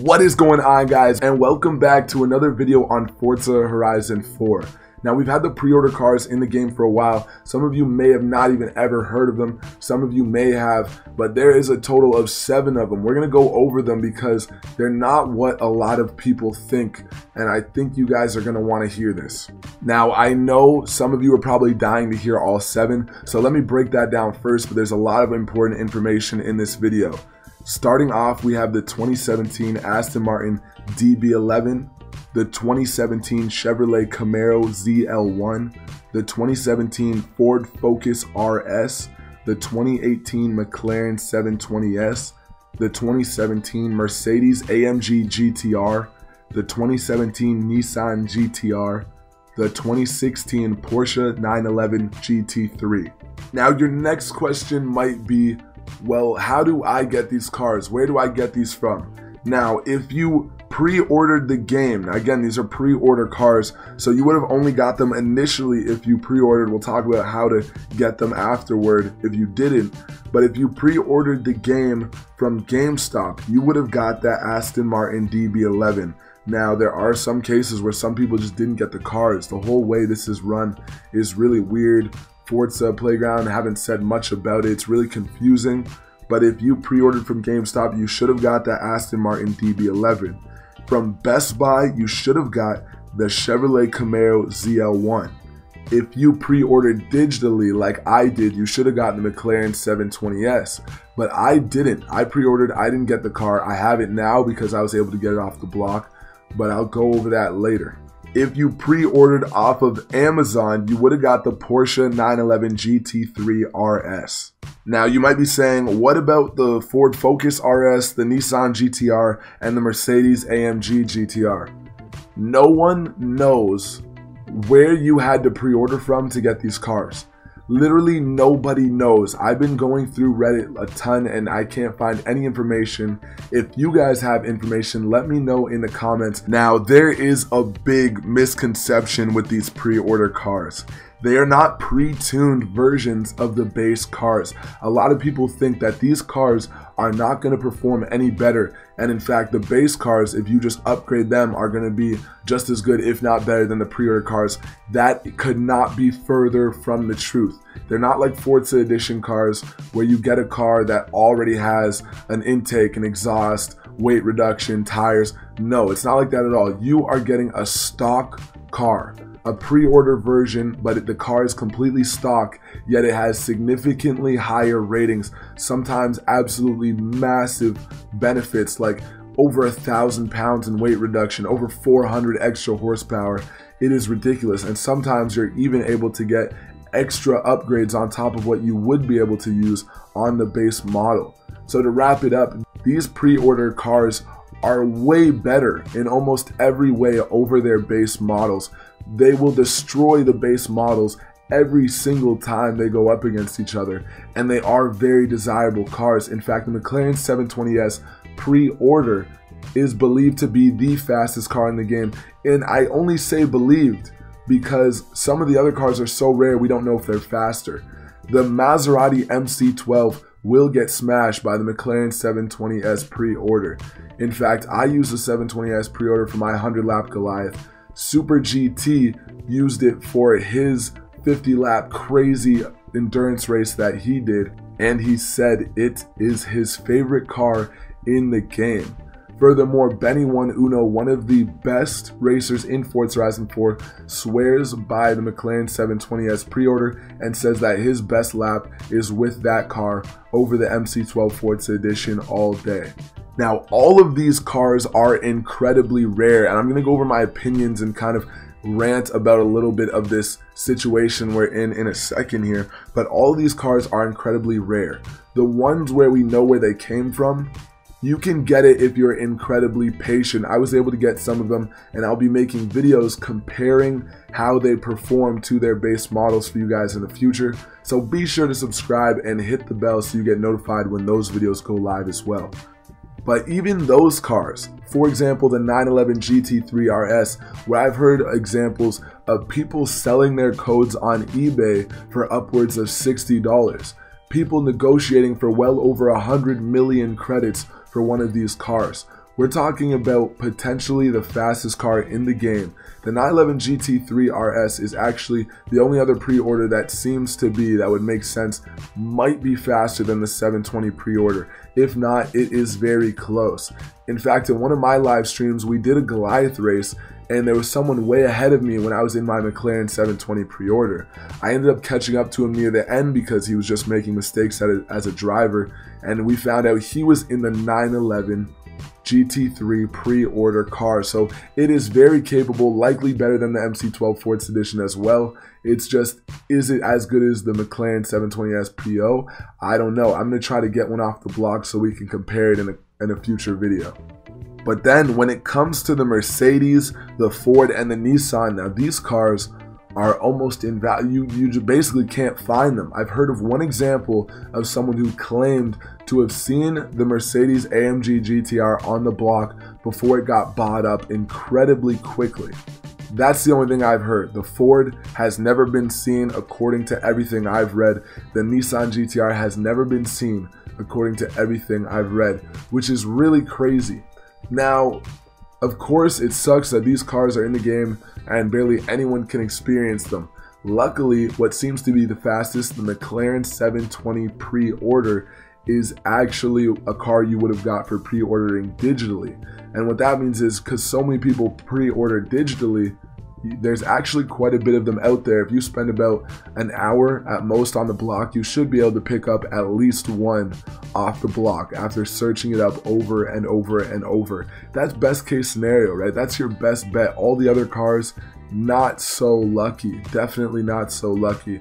What is going on, guys, and welcome back to another video on Forza Horizon 4. Now, we've had the pre-order cars in the game for a while. Some of you may have not even ever heard of them. Some of you may have, but there is a total of 7 of them. We're going to go over them because they're not what a lot of people think, and I think you guys are going to want to hear this. Now, I know some of you are probably dying to hear all 7, so let me break that down first, but there's a lot of important information in this video. Starting off, we have the 2017 Aston Martin Db9, the 2017 Chevrolet Camaro ZL1, the 2017 Ford Focus RS, the 2018 McLaren 720S, the 2017 Mercedes AMG GTR, the 2017 Nissan GTR, the 2016 Porsche 911 GT3. Now, your next question might be, well, how do I get these cars? Where do I get these from? Now, if you pre-ordered the game, again, these are pre-order cars, so you would have only got them initially if you pre-ordered. We'll talk about how to get them afterward if you didn't, but if you pre-ordered the game from GameStop, you would have got that Aston Martin Db9. Now, there are some cases where some people just didn't get the cars. The whole way this is run is really weird. Forza Playground haven't said much about it. It's really confusing, but if you pre-ordered from GameStop, you should have got that Aston Martin Db9. From Best Buy, you should have got the Chevrolet Camaro ZL1. If you pre-ordered digitally like I did, you should have gotten the McLaren 720S, but I didn't. I pre-ordered, I didn't get the car. I have it now because I was able to get it off the block, but I'll go over that later. If you pre-ordered off of Amazon, you would have got the Porsche 911 GT3 RS. Now, you might be saying, what about the Ford Focus RS, the Nissan GTR, and the Mercedes AMG GTR? No one knows where you had to pre-order from to get these cars. Literally nobody knows. I've been going through Reddit a ton and I can't find any information. If you guys have information, let me know in the comments. Now, there is a big misconception with these pre-order cars. They are not pre-tuned versions of the base cars. A lot of people think that these cars are not going to perform any better, and in fact the base cars, if you just upgrade them, are going to be just as good, if not better, than the pre-order cars. That could not be further from the truth. They're not like Forza Edition cars where you get a car that already has an intake, an exhaust, weight reduction, tires. No, it's not like that at all. You are getting a stock car, a pre-order version, but the car is completely stock, yet it has significantly higher ratings, sometimes absolutely massive benefits like over 1,000 pounds in weight reduction, over 400 extra horsepower. It is ridiculous, and sometimes you're even able to get extra upgrades on top of what you would be able to use on the base model. So to wrap it up, these pre-order cars are way better in almost every way over their base models. They will destroy the base models every single time they go up against each other, and they are very desirable cars. In fact, the McLaren 720S pre-order is believed to be the fastest car in the game, and I only say believed because some of the other cars are so rare we don't know if they're faster. The Maserati MC12 will get smashed by the McLaren 720S pre-order. In fact, I used the 720S pre-order for my 100-lap Goliath. Super GT used it for his 50-lap crazy endurance race that he did, and he said it is his favorite car in the game. Furthermore, Benny One Uno, one of the best racers in Forza Horizon 4, swears by the McLaren 720S pre-order and says that his best lap is with that car over the MC12 Forza Edition all day. Now, all of these cars are incredibly rare, and I'm going to go over my opinions and kind of rant about a little bit of this situation we're in a second here, but all of these cars are incredibly rare. The ones where we know where they came from, you can get it if you're incredibly patient. I was able to get some of them, and I'll be making videos comparing how they perform to their base models for you guys in the future. So be sure to subscribe and hit the bell so you get notified when those videos go live as well. But even those cars, for example, the 911 GT3 RS, where I've heard examples of people selling their codes on eBay for upwards of $60. People negotiating for well over 100 million credits for one of these cars. We're talking about potentially the fastest car in the game. The 911 GT3 RS is actually the only other pre-order that seems to be, that would make sense, might be faster than the 720 pre-order. If not, it is very close. In fact, in one of my live streams, we did a Goliath race, and there was someone way ahead of me when I was in my McLaren 720 pre-order. I ended up catching up to him near the end because he was just making mistakes as a driver, and we found out he was in the 911 GT3 pre-order car. So it is very capable, likely better than the MC12 Forza Edition as well. It's just, is it as good as the McLaren 720S PO? I don't know. I'm going to try to get one off the block so we can compare it in a future video. But then when it comes to the Mercedes, the Ford, and the Nissan, now these cars are almost invaluable. You basically can't find them. I've heard of one example of someone who claimed to have seen the Mercedes AMG GTR on the block before it got bought up incredibly quickly. That's the only thing I've heard. The Ford has never been seen according to everything I've read. The Nissan GTR has never been seen according to everything I've read, which is really crazy. Now, of course, it sucks that these cars are in the game and barely anyone can experience them. Luckily, what seems to be the fastest, the McLaren 720 pre-order, is actually a car you would have got for pre-ordering digitally. And what that means is, because so many people pre-order digitally, there's actually quite a bit of them out there. If you spend about an hour at most on the block, you should be able to pick up at least one off the block after searching it up over and over and over. That's best case scenario, right? That's your best bet. All the other cars, not so lucky. Definitely not so lucky.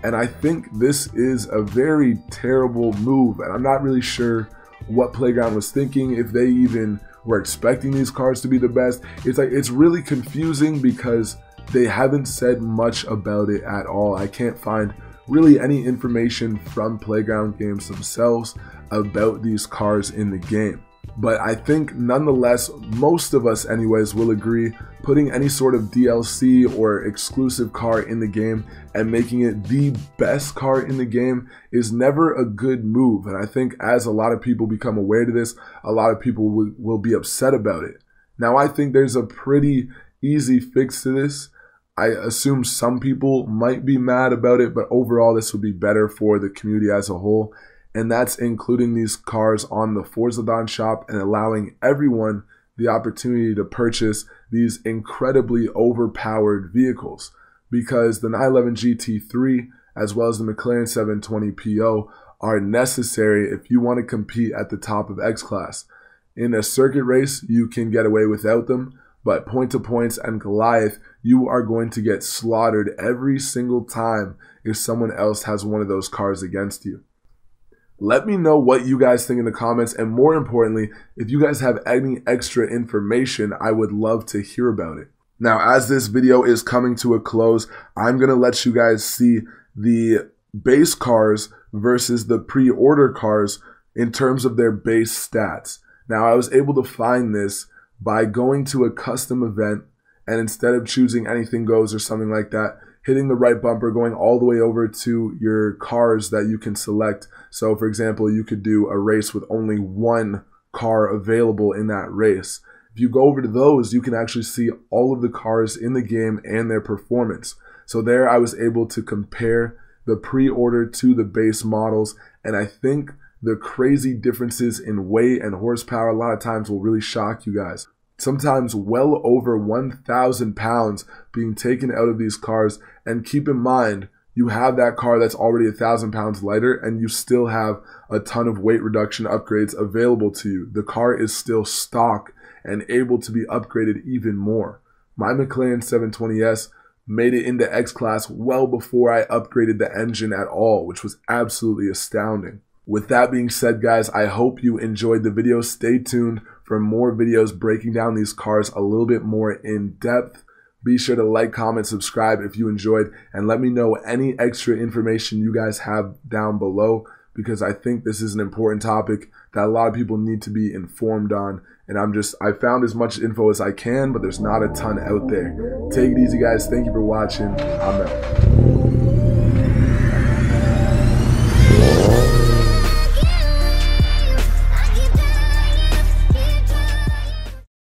And I think this is a very terrible move, and I'm not really sure what Playground was thinking, if they even were expecting these cars to be the best. It's really confusing because they haven't said much about it at all. I can't find really any information from Playground Games themselves about these cars in the game. But I think nonetheless, most of us anyways will agree, putting any sort of DLC or exclusive car in the game and making it the best car in the game is never a good move. And I think as a lot of people become aware to this, a lot of people will be upset about it. Now, I think there's a pretty easy fix to this. I assume some people might be mad about it, but overall this would be better for the community as a whole. And that's including these cars on the Forza shop and allowing everyone the opportunity to purchase these incredibly overpowered vehicles, because the 911 GT3 as well as the McLaren 720 PO are necessary if you want to compete at the top of X Class. In a circuit race, you can get away without them, but point to points and Goliath, you are going to get slaughtered every single time if someone else has one of those cars against you. Let me know what you guys think in the comments, and more importantly, if you guys have any extra information, I would love to hear about it. Now, as this video is coming to a close, I'm going to let you guys see the base cars versus the pre-order cars in terms of their base stats. Now, I was able to find this by going to a custom event, and instead of choosing anything goes or something like that, hitting the right bumper, going all the way over to your cars that you can select. So for example, you could do a race with only one car available in that race. If you go over to those, you can actually see all of the cars in the game and their performance. So there I was able to compare the pre-order to the base models, and I think the crazy differences in weight and horsepower a lot of times will really shock you guys. Sometimes well over 1,000 pounds being taken out of these cars, and keep in mind, you have that car that's already 1,000 pounds lighter and you still have a ton of weight reduction upgrades available to you. The car is still stock and able to be upgraded even more. My McLaren 720S made it into X Class well before I upgraded the engine at all, which was absolutely astounding. With that being said, guys, I hope you enjoyed the video. Stay tuned for more videos breaking down these cars a little bit more in depth. Be sure to like, comment, subscribe if you enjoyed, and let me know any extra information you guys have down below, because I think this is an important topic that a lot of people need to be informed on. And I found as much info as I can, but there's not a ton out there. Take it easy, guys. Thank you for watching. I'm out.